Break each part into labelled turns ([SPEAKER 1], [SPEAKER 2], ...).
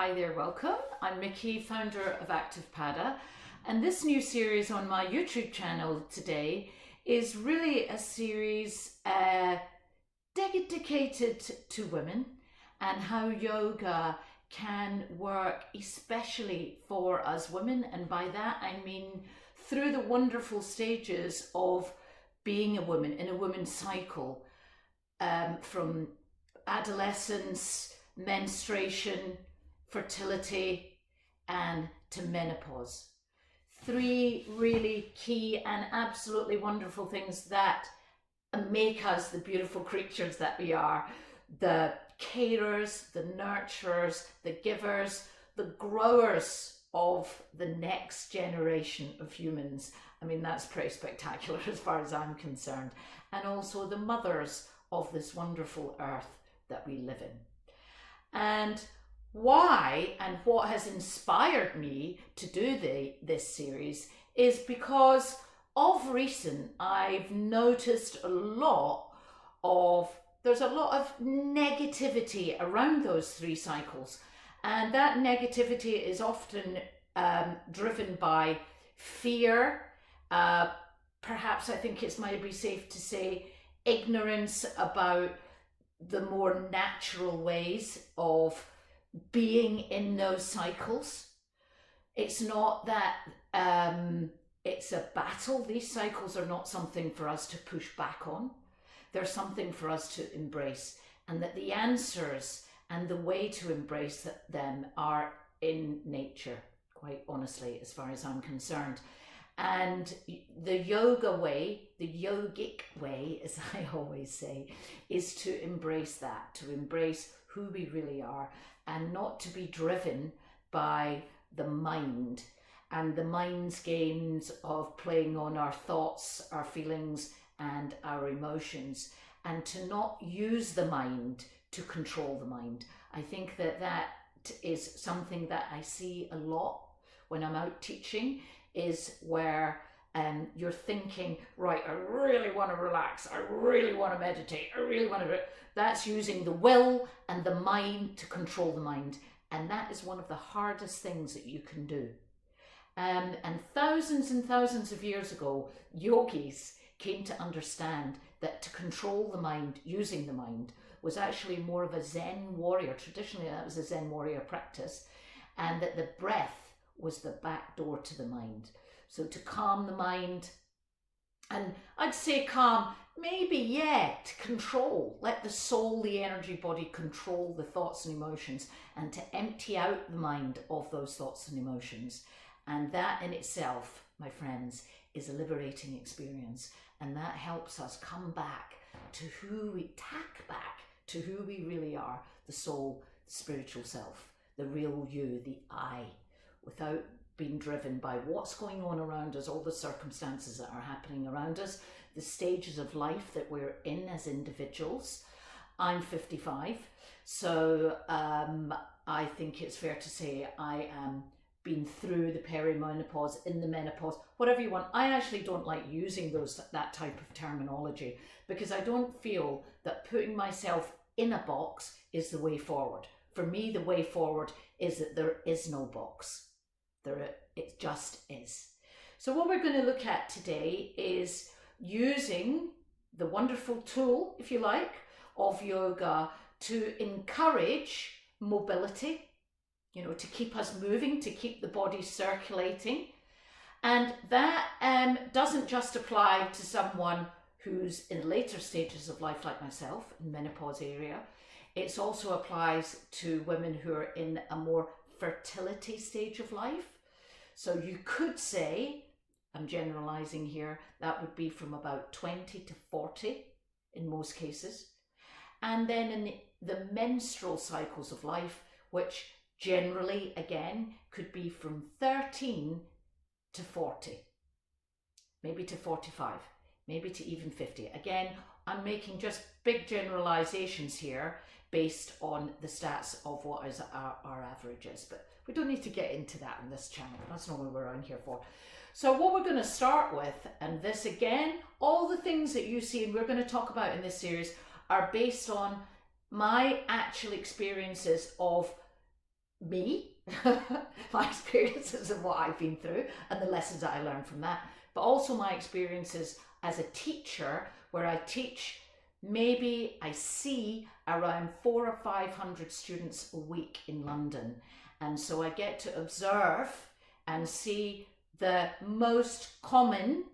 [SPEAKER 1] Hi there, welcome. I'm Mickey, founder of Active Pada, and this new series on my YouTube channel today is really a series dedicated to women and how yoga can work especially for us women, and by that I mean through the wonderful stages of being a woman in a woman's cycle, from adolescence, menstruation, fertility, and to menopause. Three really key and absolutely wonderful things that make us the beautiful creatures that we are. The carers, the nurturers, the givers, the growers of the next generation of humans. I mean, that's pretty spectacular as far as I'm concerned. And also the mothers of this wonderful earth that we live in. And why and what has inspired me to do this series is because of recent I've noticed there's a lot of negativity around those three cycles, and that negativity is often driven by fear, perhaps I think it might be safe to say ignorance about the more natural ways of being in those cycles. It's not that it's a battle. These cycles are not something for us to push back on. They're something for us to embrace, and that the answers and the way to embrace them are in nature, quite honestly, as far as I'm concerned. And the yoga way, the yogic way, as I always say, is to embrace that, to embrace who we really are, and not to be driven by the mind and the mind's games of playing on our thoughts, our feelings, and our emotions, and to not use the mind to control the mind. I think that is something that I see a lot when I'm out teaching, is where you're thinking, right, I really want to relax, I really want to meditate, I really want to... That's using the will and the mind to control the mind. And that is one of the hardest things that you can do. And thousands of years ago, yogis came to understand that to control the mind, using the mind, was actually more of a Zen warrior. Traditionally, that was a Zen warrior practice, and that the breath was the back door to the mind. So to calm the mind, and I'd say calm, maybe yet control, let the soul, the energy body control the thoughts and emotions, and to empty out the mind of those thoughts and emotions. And that in itself, my friends, is a liberating experience. And that helps us come back to who we really are, the soul, the spiritual self, the real you, the I, without being driven by what's going on around us, all the circumstances that are happening around us, the stages of life that we're in as individuals. I'm 55, so I think it's fair to say I am been through the perimenopause, in the menopause, whatever you want. I actually don't like using that type of terminology, because I don't feel that putting myself in a box is the way forward. For me, the way forward is that there is no box. It just is. So what we're going to look at today is using the wonderful tool, if you like, of yoga to encourage mobility, to keep us moving, to keep the body circulating. And that doesn't just apply to someone who's in later stages of life like myself, in menopause area. It also applies to women who are in a more fertility stage of life. So you could say, I'm generalizing here, that would be from about 20 to 40 in most cases. And then in the menstrual cycles of life, which generally, again, could be from 13 to 40, maybe to 45, maybe to even 50. Again, I'm making just big generalizations here based on the stats of what is our averages, but we don't need to get into that on this channel. That's not what we're on here for. So what we're going to start with, and this again, all the things that you see and we're going to talk about in this series are based on my actual experiences of me, my experiences of what I've been through and the lessons that I learned from that, but also my experiences as a teacher, where I teach, maybe I see around 400 or 500 students a week in London. And so I get to observe and see the most common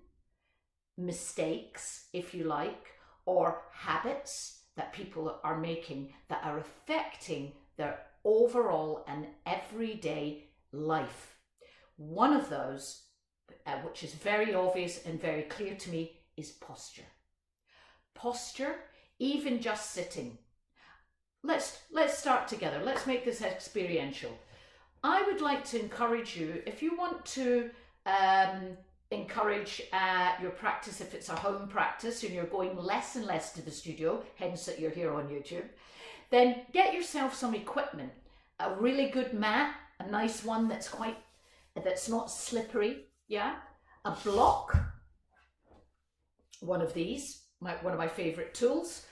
[SPEAKER 1] mistakes, if you like, or habits that people are making that are affecting their overall and everyday life. One of those, which is very obvious and very clear to me, is posture. Posture, even just sitting. Let's start together. Let's make this experiential. I would like to encourage you, if you want to encourage your practice, if it's a home practice and you're going less and less to the studio, hence that you're here on YouTube, then get yourself some equipment, a really good mat, a nice one that's not slippery, yeah, a block, one of these, one of my favorite tools,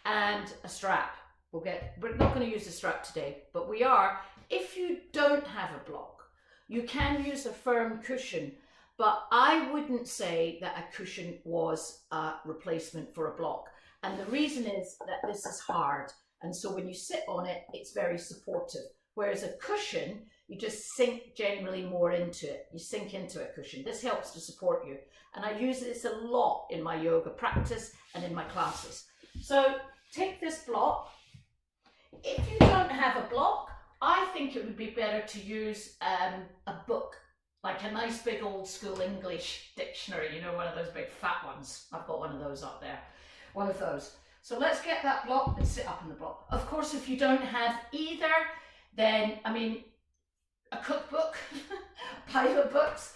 [SPEAKER 1] and a strap. We're not going to use the strap today, but we are. If you don't have a block, you can use a firm cushion, but I wouldn't say that a cushion was a replacement for a block. And the reason is that this is hard. And so when you sit on it, it's very supportive. Whereas a cushion, you just sink generally more into it. You sink into a cushion. This helps to support you. And I use this a lot in my yoga practice and in my classes. So take this block. If you don't have a block, I think it would be better to use a book, like a nice big old school English dictionary, you know, one of those big fat ones. I've got one of those up there, one of those. So let's get that block and sit up on the block. Of course, if you don't have either, then, I mean, a cookbook, a pile of books,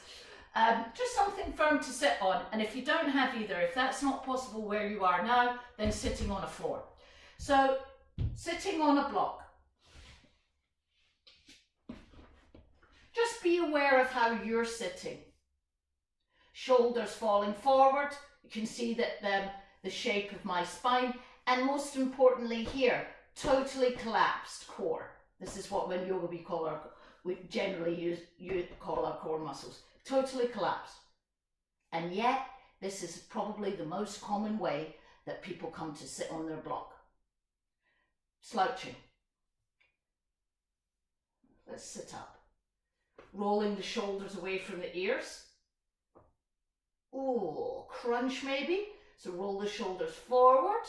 [SPEAKER 1] just something firm to sit on. And if you don't have either, if that's not possible where you are now, then sitting on a floor. So sitting on a block. Just be aware of how you're sitting. Shoulders falling forward. You can see that the shape of my spine. And most importantly here, totally collapsed core. This is what in yoga we generally call our core muscles. Totally collapsed. And yet, this is probably the most common way that people come to sit on their block. Slouching. Let's sit up. Rolling the shoulders away from the ears. Ooh, crunch maybe. So roll the shoulders forward,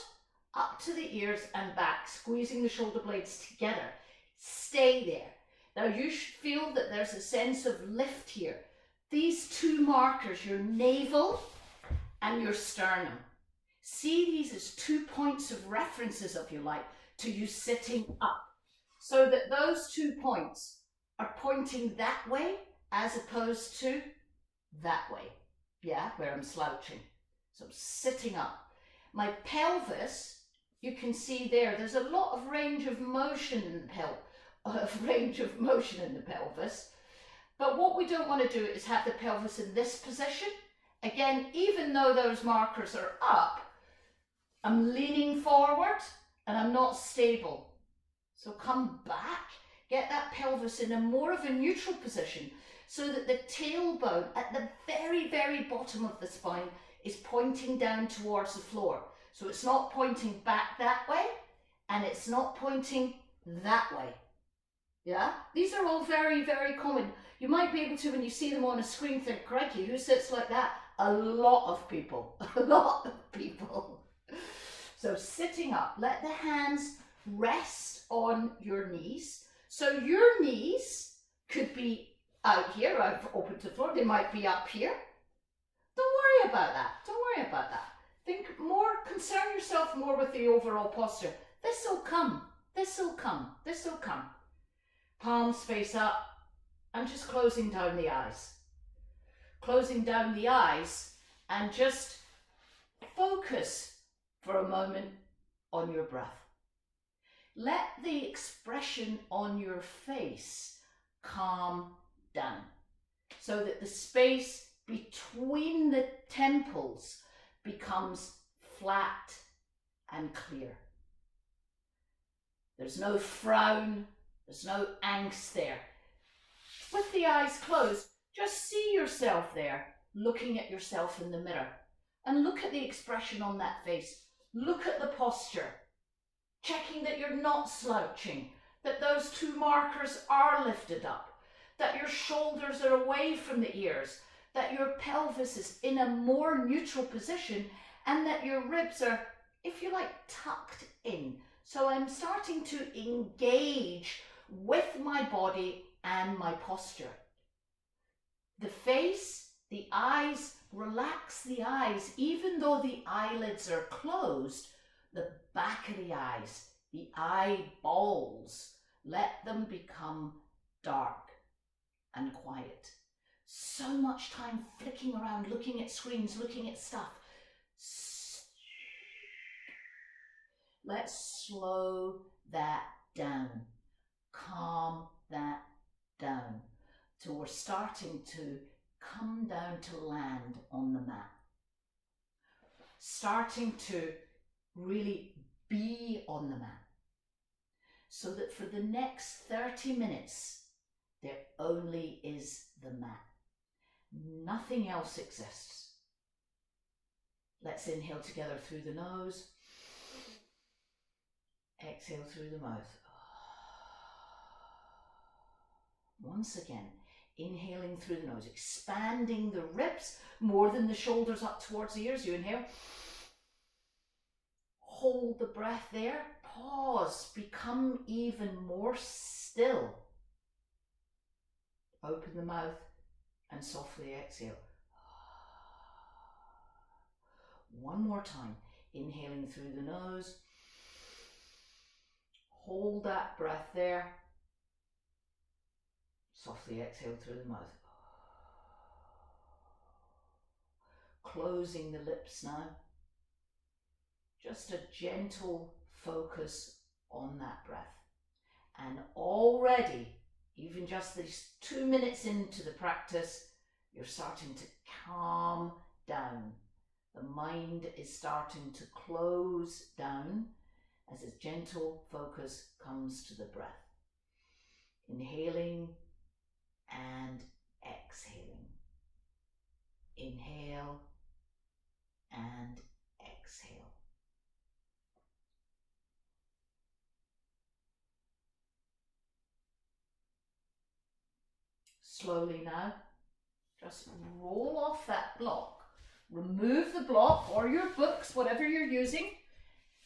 [SPEAKER 1] up to the ears and back, squeezing the shoulder blades together. Stay there. Now you should feel that there's a sense of lift here. These two markers, your navel and your sternum. See these as 2 points of references, if you like, to you sitting up. So that those 2 points are pointing that way as opposed to that way. Yeah, where I'm slouching. So I'm sitting up. My pelvis, you can see there's a lot of range of motion in the pelvis. But what we don't want to do is have the pelvis in this position. Again, even though those markers are up, I'm leaning forward and I'm not stable. So come back, get that pelvis in a more of a neutral position so that the tailbone at the very, very bottom of the spine is pointing down towards the floor. So it's not pointing back that way and it's not pointing that way. Yeah, these are all very, very common. You might be able to, when you see them on a screen, think, crikey, who sits like that? A lot of people, a lot of people. So sitting up, let the hands rest on your knees. So your knees could be out here, I've opened to the floor, they might be up here. Don't worry about that, don't worry about that. Think more, concern yourself more with the overall posture. This'll come, this'll come, this'll come. Palms face up and just closing down the eyes. Closing down the eyes and just focus for a moment on your breath. Let the expression on your face calm down so that the space between the temples becomes flat and clear. There's no frown, There's no angst there. With the eyes closed, just see yourself there, looking at yourself in the mirror. And look at the expression on that face. Look at the posture. Checking that you're not slouching, that those two markers are lifted up, that your shoulders are away from the ears, that your pelvis is in a more neutral position, and that your ribs are, if you like, tucked in. So I'm starting to engage with my body and my posture. The face, the eyes, relax the eyes, even though the eyelids are closed. The back of the eyes, the eyeballs, let them become dark and quiet. So much time flicking around, looking at screens, looking at stuff. Let's slow that down, calm that down, till we're starting to come down to land on the mat. Starting to really be on the mat, so that for the next 30 minutes there only is the mat. Nothing else exists. Let's inhale together through the nose, exhale through the mouth. Once again, inhaling through the nose, expanding the ribs more than the shoulders up towards the ears. You inhale. Hold the breath there, pause, become even more still. Open the mouth and softly exhale. One more time, inhaling through the nose. Hold that breath there. Softly exhale through the mouth. Closing the lips now. Just a gentle focus on that breath. And already, even just these 2 minutes into the practice, you're starting to calm down. The mind is starting to close down as a gentle focus comes to the breath. Inhaling and exhaling. Inhale and exhale. Slowly now, just roll off that block. Remove the block or your books, whatever you're using,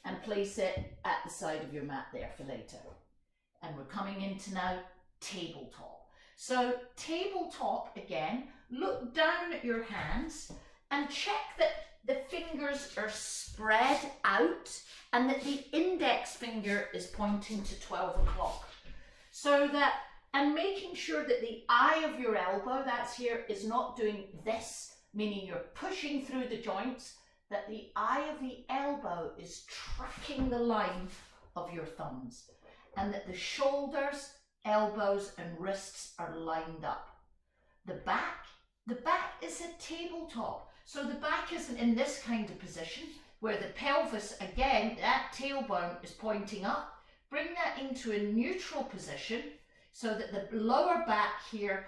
[SPEAKER 1] and place it at the side of your mat there for later. And we're coming into now tabletop. So tabletop again, look down at your hands and check that the fingers are spread out and that the index finger is pointing to 12 o'clock. So that, and making sure that the eye of your elbow, that's here, is not doing this, meaning you're pushing through the joints, that the eye of the elbow is tracking the line of your thumbs, and that the shoulders, elbows and wrists are lined up. The back is a tabletop. So the back isn't in this kind of position where the pelvis, again, that tailbone is pointing up. Bring that into a neutral position so that the lower back here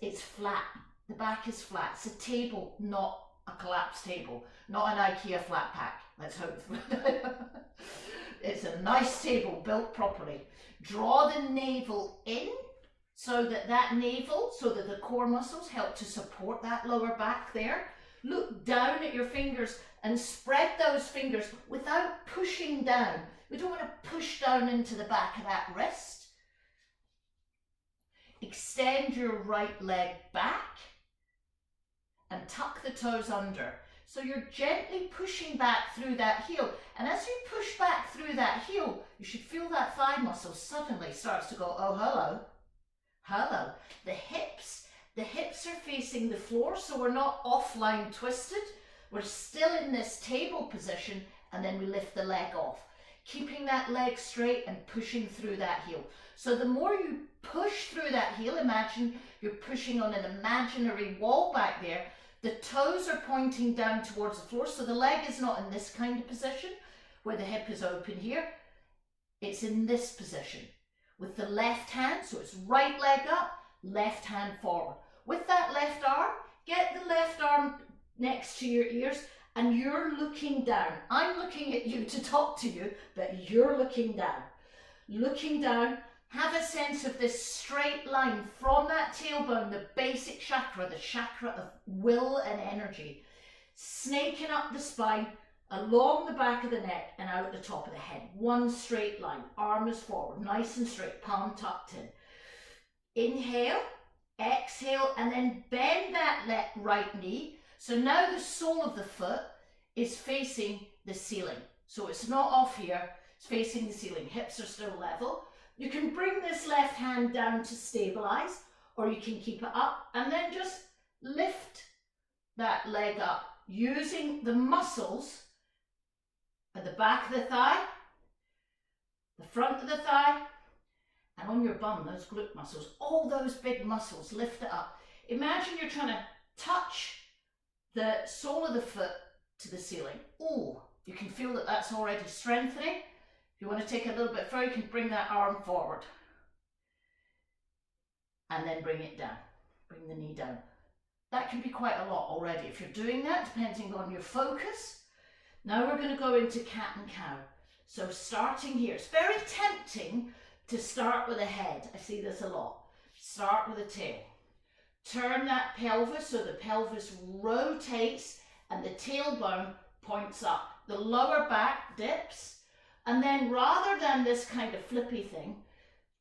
[SPEAKER 1] it's flat. The back is flat. It's a table, not a collapsed table, not an IKEA flat pack. Let's hope. It's a nice table built properly. Draw the navel in so that the core muscles help to support that lower back there. Look down at your fingers and spread those fingers without pushing down. We don't want to push down into the back of that wrist. Extend your right leg back and tuck the toes under. So you're gently pushing back through that heel. And as you push back through that heel, you should feel that thigh muscle suddenly starts to go, oh, hello, hello. The hips are facing the floor, so we're not offline twisted. We're still in this table position, and then we lift the leg off. Keeping that leg straight and pushing through that heel. So the more you push through that heel, imagine you're pushing on an imaginary wall back there. The toes are pointing down towards the floor, so the leg is not in this kind of position where the hip is open here. It's in this position with the left hand, so it's right leg up, left hand forward. With that left arm, get the left arm next to your ears and you're looking down. I'm looking at you to talk to you, but you're looking down. Looking down, have a sense of this straight line from that tailbone, the basic chakra, the chakra of will and energy, snaking up the spine, along the back of the neck and out the top of the head. One straight line, arm is forward, nice and straight, palm tucked in. Inhale, exhale, and then bend that right knee. So now the sole of the foot is facing the ceiling. So it's not off here, it's facing the ceiling. Hips are still level. You can bring this left hand down to stabilize, or you can keep it up and then just lift that leg up using the muscles at the back of the thigh, the front of the thigh, and on your bum, those glute muscles, all those big muscles, lift it up. Imagine you're trying to touch the sole of the foot to the ceiling. Oh, you can feel that that's already strengthening. If you want to take a little bit further, you can bring that arm forward. And then bring it down. Bring the knee down. That can be quite a lot already. If you're doing that, depending on your focus. Now we're going to go into cat and cow. So starting here, it's very tempting to start with a head. I see this a lot. Start with a tail. Turn that pelvis so the pelvis rotates and the tailbone points up. The lower back dips. And then rather than this kind of flippy thing,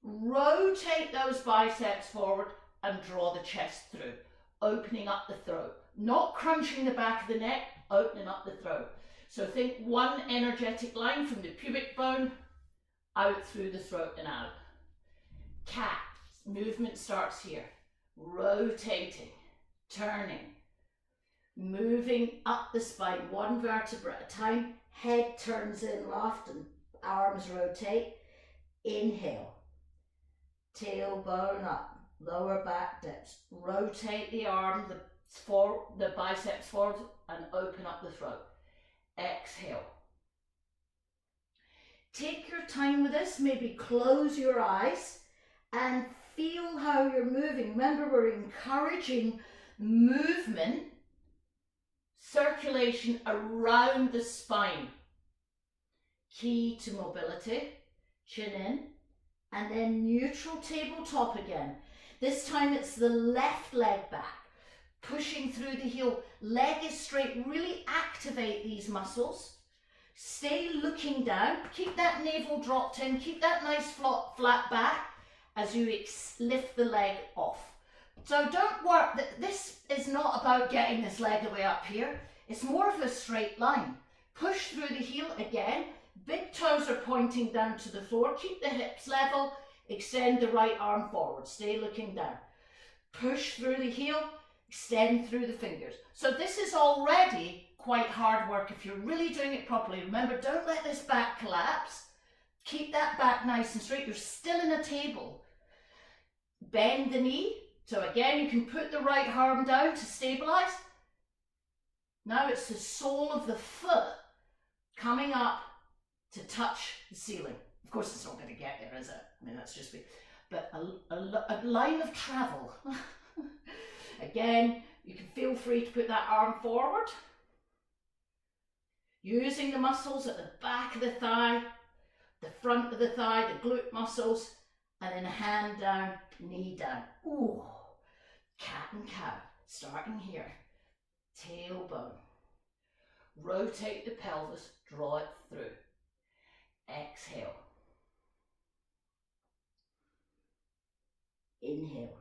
[SPEAKER 1] rotate those biceps forward and draw the chest through, opening up the throat. Not crunching the back of the neck, opening up the throat. So think one energetic line from the pubic bone out through the throat and out. Cat, movement starts here. Rotating, turning, moving up the spine, one vertebra at a time. Head turns in left and arms rotate. Inhale, tailbone up, lower back dips. Rotate the arm, the biceps forward and open up the throat. Exhale. Take your time with this, maybe close your eyes and feel how you're moving. Remember, we're encouraging movement, circulation around the spine. Key to mobility, chin in, and then neutral tabletop again. This time it's the left leg back. Pushing through the heel, leg is straight, really activate these muscles. Stay looking down, keep that navel dropped in, keep that nice flat back as you lift the leg off. So don't work, this is not about getting this leg away up here, it's more of a straight line. Push through the heel again, big toes are pointing down to the floor, keep the hips level, extend the right arm forward, stay looking down. Push through the heel, extend through the fingers. So this is already quite hard work if you're really doing it properly. Remember, don't let this back collapse. Keep that back nice and straight. You're still in a table. Bend the knee. So again, you can put the right arm down to stabilize. Now it's the sole of the foot coming up to touch the ceiling. Of course, it's not going to get there, is it? I mean, that's just me. But a line of travel. Again, you can feel free to put that arm forward. Using the muscles at the back of the thigh, the front of the thigh, the glute muscles, and then hand down, knee down. Ooh, cat and cow, starting here. Tailbone. Rotate the pelvis, draw it through. Exhale. Inhale.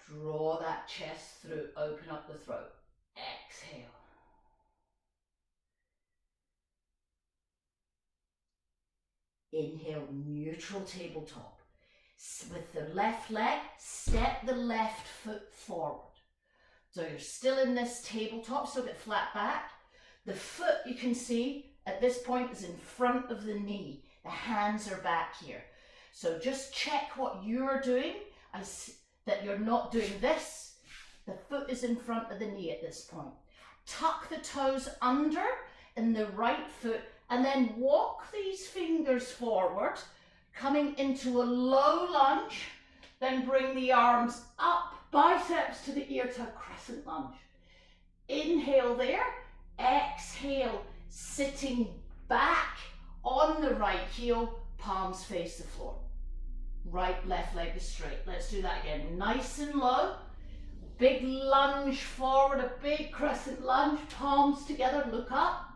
[SPEAKER 1] Draw that chest through, open up the throat. Exhale. Inhale, neutral tabletop. With the left leg, step the left foot forward. So you're still in this tabletop, so a bit flat back. The foot, you can see, at this point is in front of the knee. The hands are back here. So just check what you're doing, that you're not doing this. The foot is in front of the knee at this point. Tuck the toes under in the right foot And then walk these fingers forward, coming into a low lunge. Then bring the arms up, biceps to the ear to a crescent lunge. Inhale there, exhale, sitting back on the right heel, palms face the floor. Right, left leg is straight. Let's do that again. Nice and low. Big lunge forward, a big crescent lunge, palms together, look up.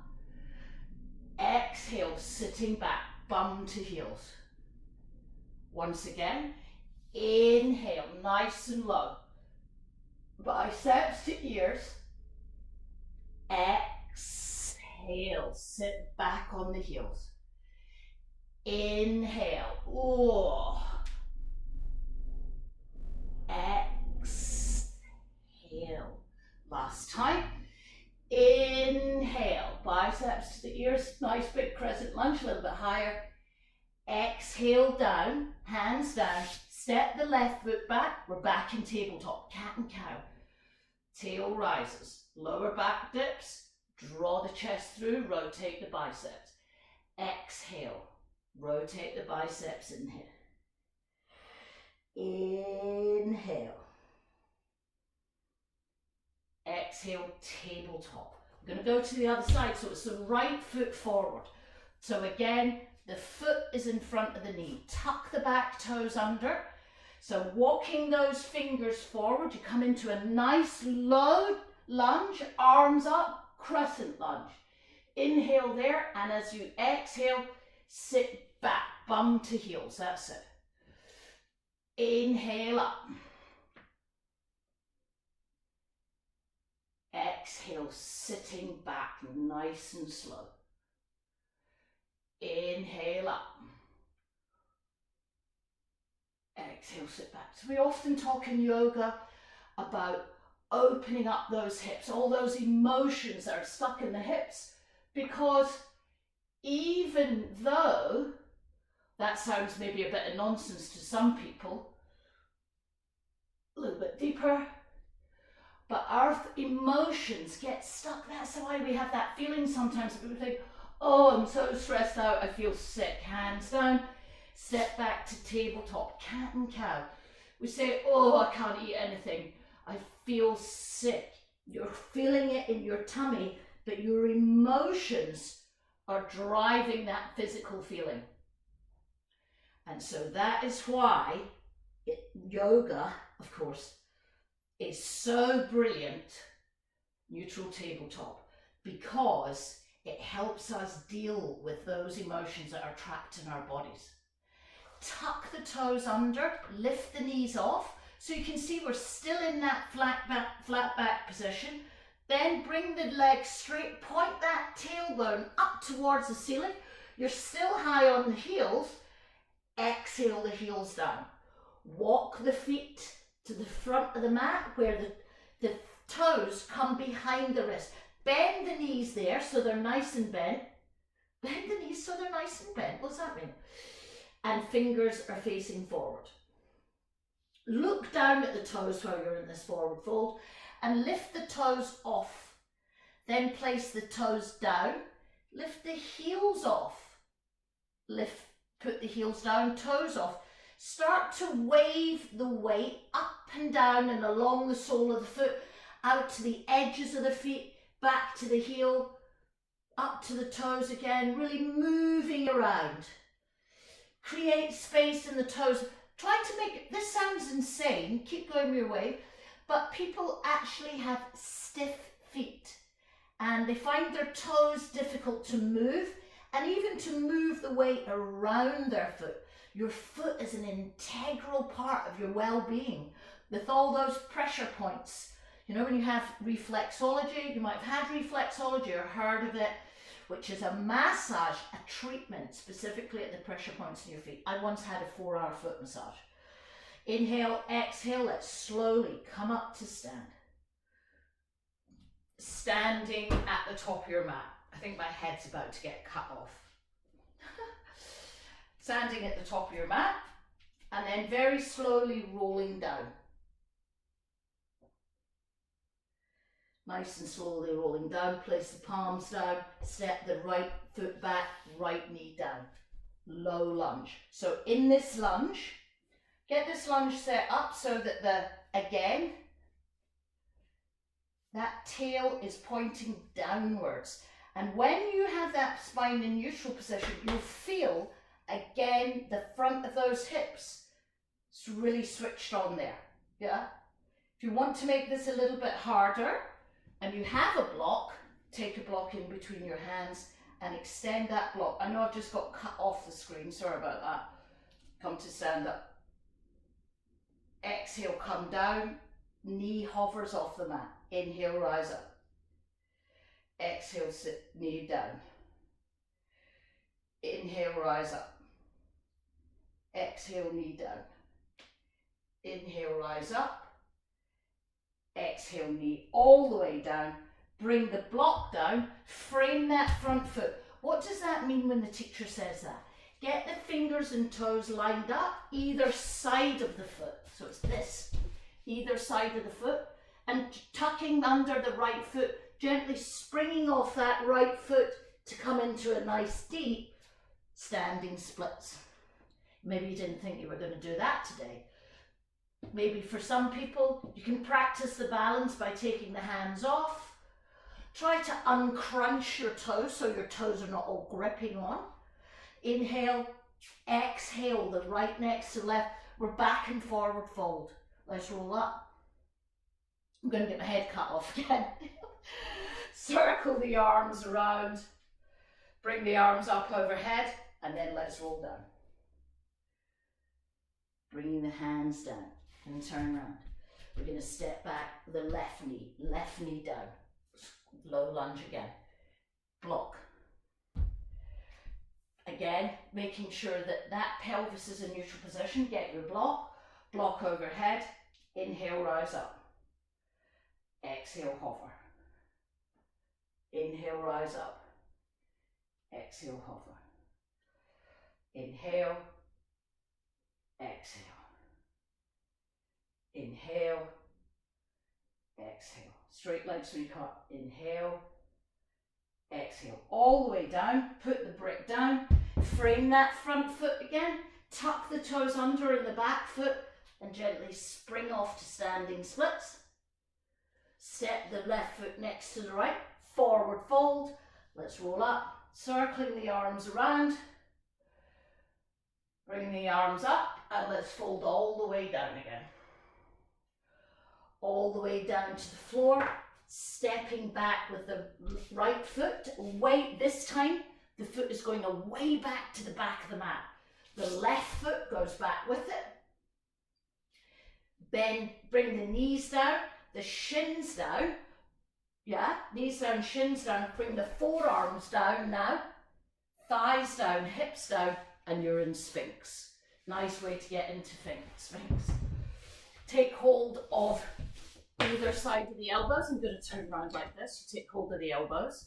[SPEAKER 1] Exhale, sitting back, bum to heels. Once again, inhale, nice and low. Biceps to ears. Exhale, sit back on the heels. Inhale, oh. Exhale. Last time. Inhale, biceps to the ears, nice big crescent lunge, a little bit higher. Exhale down, hands down, step the left foot back, we're back in tabletop, cat and cow. Tail rises, lower back dips, draw the chest through, rotate the biceps. Exhale, rotate the biceps in here. Inhale. Exhale, tabletop. We're going to go to the other side, so it's the right foot forward. So again, the foot is in front of the knee. Tuck the back toes under. So walking those fingers forward, you come into a nice low lunge, arms up, crescent lunge. Inhale there, and as you exhale, sit back, bum to heels, that's it. Inhale up. Exhale, sitting back, nice and slow. Inhale up. Exhale, sit back. So we often talk in yoga about opening up those hips, all those emotions that are stuck in the hips, because even though that sounds maybe a bit of nonsense to some people, a little bit deeper, but our emotions get stuck. That's why we have that feeling sometimes that people think, oh, I'm so stressed out, I feel sick. Hands down, step back to tabletop, cat and cow. We say, oh, I can't eat anything, I feel sick. You're feeling it in your tummy, but your emotions are driving that physical feeling. And so that is why yoga, of course, is so brilliant, neutral tabletop, because it helps us deal with those emotions that are trapped in our bodies. Tuck the toes under, lift the knees off, so you can see we're still in that flat back position. Then bring the legs straight, point that tailbone up towards the ceiling. You're still high on the heels. Exhale the heels down. Walk the feet to the front of the mat where the toes come behind the wrist. Bend the knees there so they're nice and bent. Bend the knees so they're nice and bent. What's that mean? And fingers are facing forward. Look down at the toes while you're in this forward fold and lift the toes off. Then place the toes down. Lift the heels off. Put the heels down, toes off. Start to wave the weight up and down and along the sole of the foot, out to the edges of the feet, back to the heel, up to the toes again, really moving around. Create space in the toes. Try to make it, this sounds insane, keep going your way, but people actually have stiff feet and they find their toes difficult to move, and even to move the weight around their foot. Your foot is an integral part of your well-being, with all those pressure points. You know, when you have reflexology, you might have had reflexology or heard of it, which is a massage, a treatment specifically at the pressure points in your feet. I once had a 4-hour foot massage. Inhale, exhale, let's slowly come up to stand. Standing at the top of your mat. I think my head's about to get cut off. Standing at the top of your mat, and then very slowly rolling down. Nice and slowly rolling down, place the palms down, step the right foot back, right knee down. Low lunge. So in this lunge, get this lunge set up so that again, that tail is pointing downwards. And when you have that spine in neutral position, you'll feel, again, the front of those hips. It's really switched on there, yeah? If you want to make this a little bit harder, and you have a block, take a block in between your hands and extend that block. I know I've just got cut off the screen, sorry about that. Come to stand up. Exhale, come down, knee hovers off the mat. Inhale, rise up. Exhale, sit, knee down. Inhale, rise up. Exhale, knee down. Inhale, rise up. Exhale, knee all the way down. Bring the block down, frame that front foot. What does that mean when the teacher says that? Get the fingers and toes lined up either side of the foot. So it's this, either side of the foot, and tucking under the right foot, gently springing off that right foot to come into a nice deep standing splits. Maybe you didn't think you were going to do that today. Maybe for some people, you can practice the balance by taking the hands off. Try to uncrunch your toes so your toes are not all gripping on. Inhale, exhale, the right next to left. We're back and forward fold. Let's roll up. I'm going to get my head cut off again. Circle the arms around. Bring the arms up overhead, and then let's roll down. Bringing the hands down and turn around. We're going to step back with the left knee down. Low lunge again. Block. Again, making sure that that pelvis is in neutral position. Get your block. Block overhead. Inhale, rise up. Exhale, hover. Inhale, rise up. Exhale, hover. Inhale. Exhale. Inhale. Exhale. Straight legs when you cut. Inhale. Exhale. All the way down. Put the brick down. Frame that front foot again. Tuck the toes under in the back foot and gently spring off to standing splits. Step the left foot next to the right. Forward fold. Let's roll up. Circling the arms around. Bring the arms up and let's fold all the way down again. All the way down to the floor. Stepping back with the right foot. This time the foot is going away back to the back of the mat. The left foot goes back with it. Bend, bring the knees down, the shins down. Yeah, knees down, shins down. Bring the forearms down now. Thighs down, hips down, and you're in Sphinx. Nice way to get into Sphinx. Take hold of either side of the elbows. I'm going to turn around like this. You take hold of the elbows.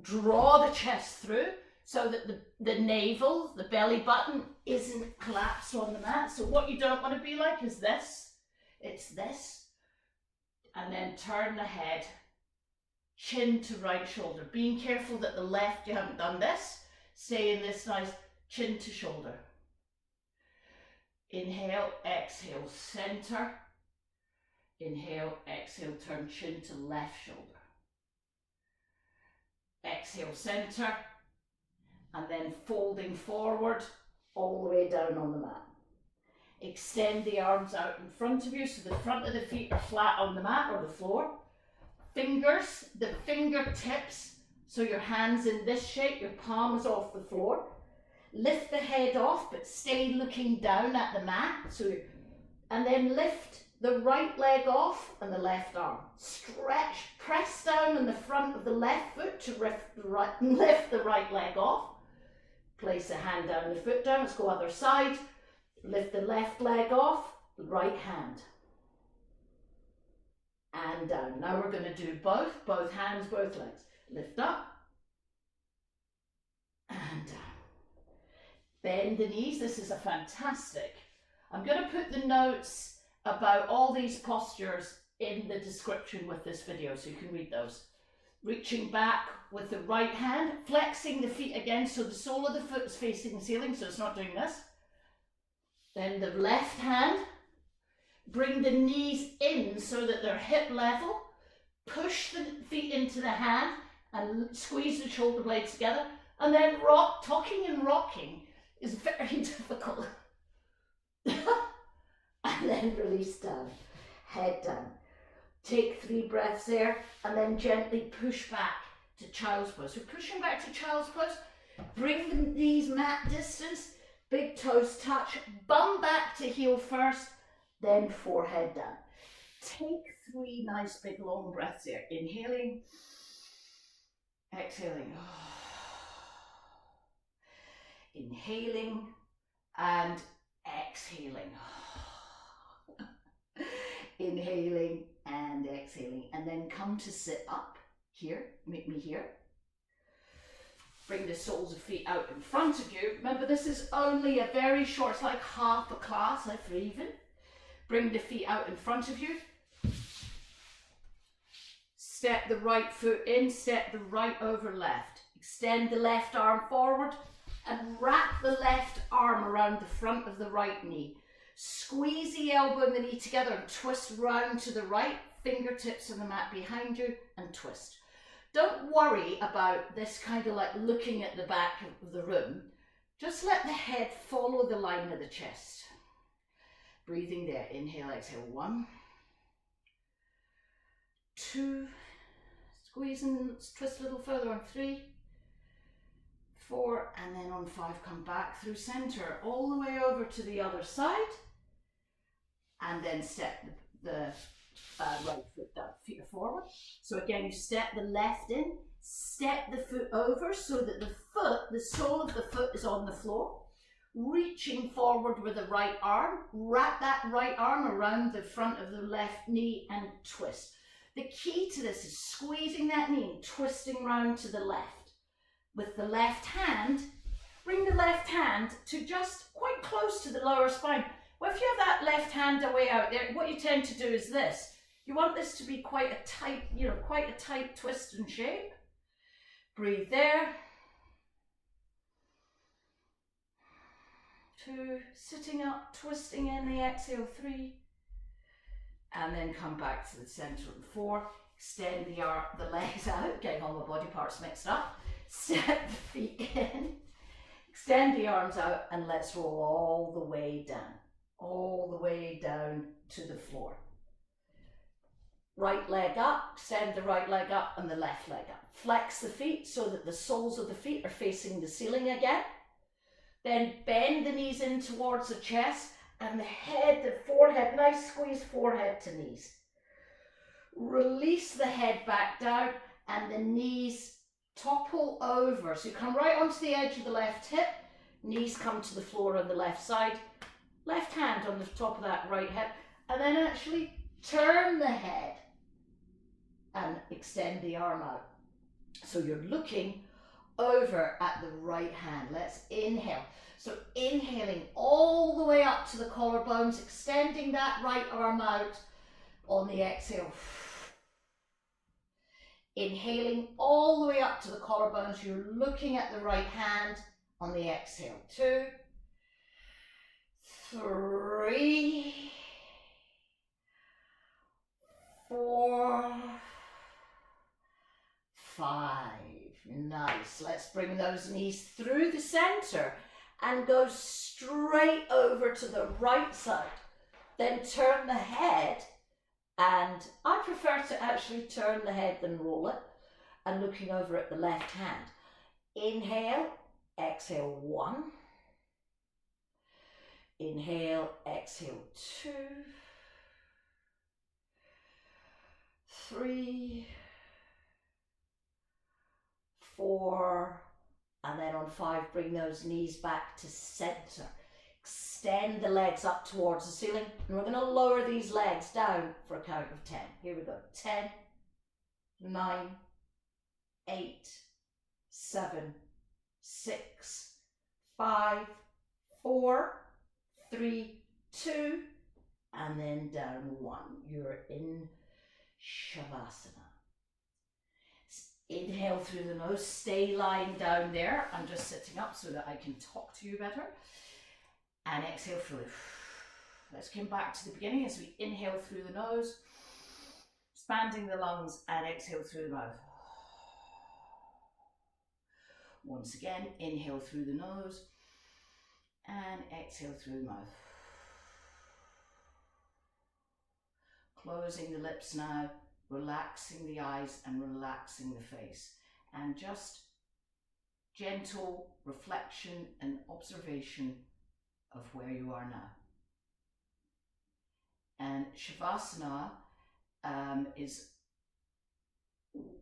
[SPEAKER 1] Draw the chest through so that the navel, the belly button, isn't collapsed on the mat. So what you don't want to be like is this. It's this. And then turn the head, chin to right shoulder. Being careful that the left, you haven't done this. Stay in this nice chin to shoulder. Inhale, exhale, center. Inhale, exhale, turn chin to left shoulder. Exhale, center. And then folding forward all the way down on the mat. Extend the arms out in front of you so the front of the feet are flat on the mat or the floor. Fingers, the fingertips, so your hands in this shape, your palms off the floor. Lift the head off but stay looking down at the mat. And then lift the right leg off and the left arm. Stretch, press down on the front of the left foot to lift the right leg off. Place the hand down, the foot down. Let's go other side. Lift the left leg off, the right hand. And down. Now we're going to do both hands, both legs. Lift up. And down. Bend the knees. This is a fantastic. I'm going to put the notes about all these postures in the description with this video, so you can read those. Reaching back with the right hand, flexing the feet again so the sole of the foot is facing the ceiling, so it's not doing this. Then the left hand, bring the knees in so that they're hip level, push the feet into the hand and squeeze the shoulder blades together, and then rock. Talking and rocking is very difficult. And then release down, head down. Take 3 breaths there and then gently push back to child's pose. So pushing back to child's pose, bring the knees mat distance, big toes touch, bum back to heel first, then forehead down. Take 3 nice big long breaths there. Inhaling, exhaling. Inhaling and exhaling. Inhaling and exhaling, and then come to sit up here. Meet me here. Bring the soles of feet out in front of you. Remember, this is only a very short, it's like half a class, if even. Bring the feet out in front of you. Step the right foot in, step the right over left. Extend the left arm forward and wrap the left arm around the front of the right knee. Squeeze the elbow and the knee together and twist round to the right, fingertips on the mat behind you, and twist. Don't worry about this kind of like looking at the back of the room. Just let the head follow the line of the chest. Breathing there. Inhale, exhale. 1, 2, squeeze and twist a little further on 3, 4, and then on 5 come back through center all the way over to the other side, and then step the right foot down, feet are forward. So again, you step the left in, step the foot over so that the sole of the foot is on the floor, reaching forward with the right arm, wrap that right arm around the front of the left knee and twist. The key to this is squeezing that knee and twisting round to the left. With the left hand, bring the left hand to just quite close to the lower spine. Well, if you have that left hand away out there, what you tend to do is this. You want this to be quite a tight, quite a tight twist and shape. Breathe there. 2, sitting up, twisting in the exhale. 3, and then come back to the center. 4, extend the legs out, getting all my body parts mixed up. Step the feet in, extend the arms out, and let's roll all the way down to the floor. Right leg up, extend the right leg up and the left leg up. Flex the feet so that the soles of the feet are facing the ceiling again. Then bend the knees in towards the chest and the head, the forehead, nice squeeze forehead to knees. Release the head back down and the knees topple over. So you come right onto the edge of the left hip, knees come to the floor on the left side, left hand on the top of that right hip, and then actually turn the head and extend the arm out. So you're looking over at the right hand. Let's inhale. So inhaling all the way up to the collarbones, extending that right arm out on the exhale. Inhaling all the way up to the collarbones, you're looking at the right hand on the exhale. 2, 3, 4, 5. Nice. Let's bring those knees through the center and go straight over to the right side. Then turn the head, and I prefer to actually turn the head than roll it, and looking over at the left hand. Inhale, exhale. 1. Inhale, exhale. 2, 3, 4, and then on 5, bring those knees back to center. Extend the legs up towards the ceiling, and we're going to lower these legs down for a count of 10. Here we go. 10, 9, 8, 7, 6, 5, 4, 3, 2, and then down 1. You're in Shavasana. Inhale through the nose, stay lying down there. I'm just sitting up so that I can talk to you better. And exhale fully. Let's come back to the beginning as we inhale through the nose, expanding the lungs, and exhale through the mouth. Once again, inhale through the nose and exhale through the mouth. Closing the lips now, relaxing the eyes and relaxing the face. And just gentle reflection and observation of where you are now. And Shavasana is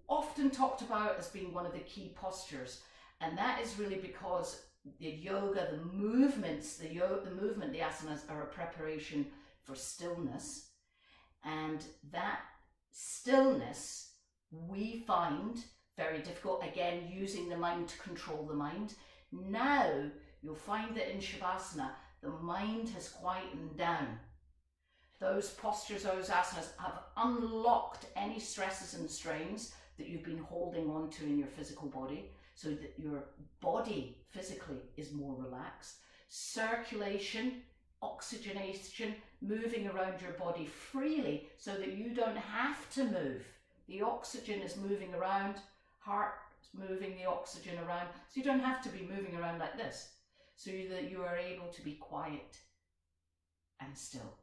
[SPEAKER 1] often talked about as being one of the key postures. And that is really because the yoga, the movements, the movement, the asanas are a preparation for stillness. And that stillness we find very difficult, again, using the mind to control the mind. Now you'll find that in Shavasana, the mind has quietened down. Those postures, those asanas have unlocked any stresses and strains that you've been holding on to in your physical body, so that your body physically is more relaxed. Circulation, oxygenation, moving around your body freely so that you don't have to move. The oxygen is moving around, heart is moving the oxygen around, so you don't have to be moving around like this, so that you are able to be quiet and still.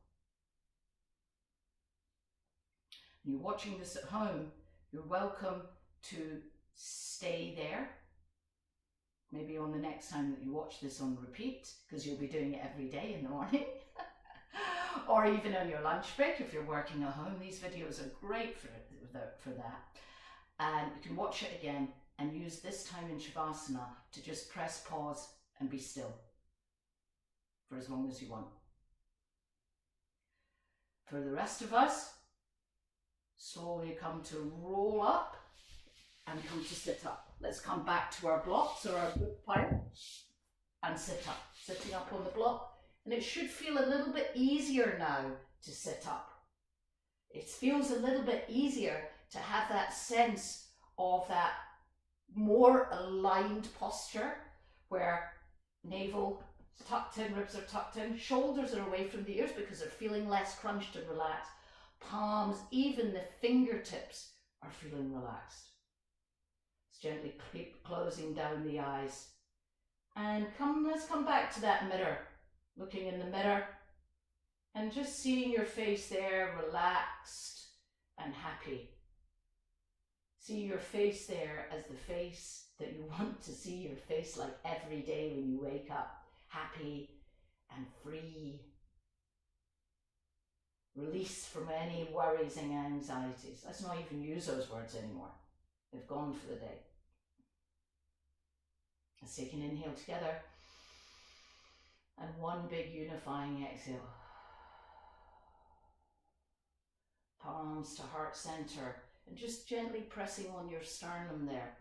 [SPEAKER 1] You're watching this at home, you're welcome to stay there. Maybe on the next time that you watch this on repeat, because you'll be doing it every day in the morning. Or even on your lunch break if you're working at home. These videos are great for that. And you can watch it again and use this time in Shavasana to just press pause and be still for as long as you want. For the rest of us, slowly come to roll up and come to sit up. Let's come back to our blocks or our book pile and sit up. Sitting up on the block. And it should feel a little bit easier now to sit up. It feels a little bit easier to have that sense of that more aligned posture where navel is tucked in, ribs are tucked in, shoulders are away from the ears because they're feeling less crunched and relaxed. Palms, even the fingertips are feeling relaxed. Gently closing down the eyes. And let's come back to that mirror. Looking in the mirror and just seeing your face there, relaxed and happy. See your face there as the face that you want to see your face like every day when you wake up. Happy and free. Released from any worries and anxieties. Let's not even use those words anymore. They've gone for the day. Let's take an inhale together and one big unifying exhale. Palms to heart center and just gently pressing on your sternum there,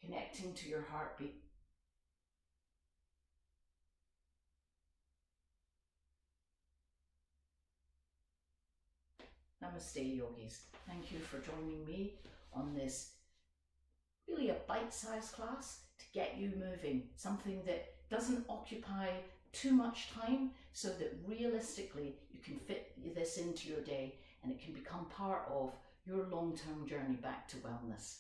[SPEAKER 1] connecting to your heartbeat. Namaste, yogis. Thank you for joining me on this really a bite-sized class to get you moving, something that doesn't occupy too much time so that realistically you can fit this into your day and it can become part of your long-term journey back to wellness.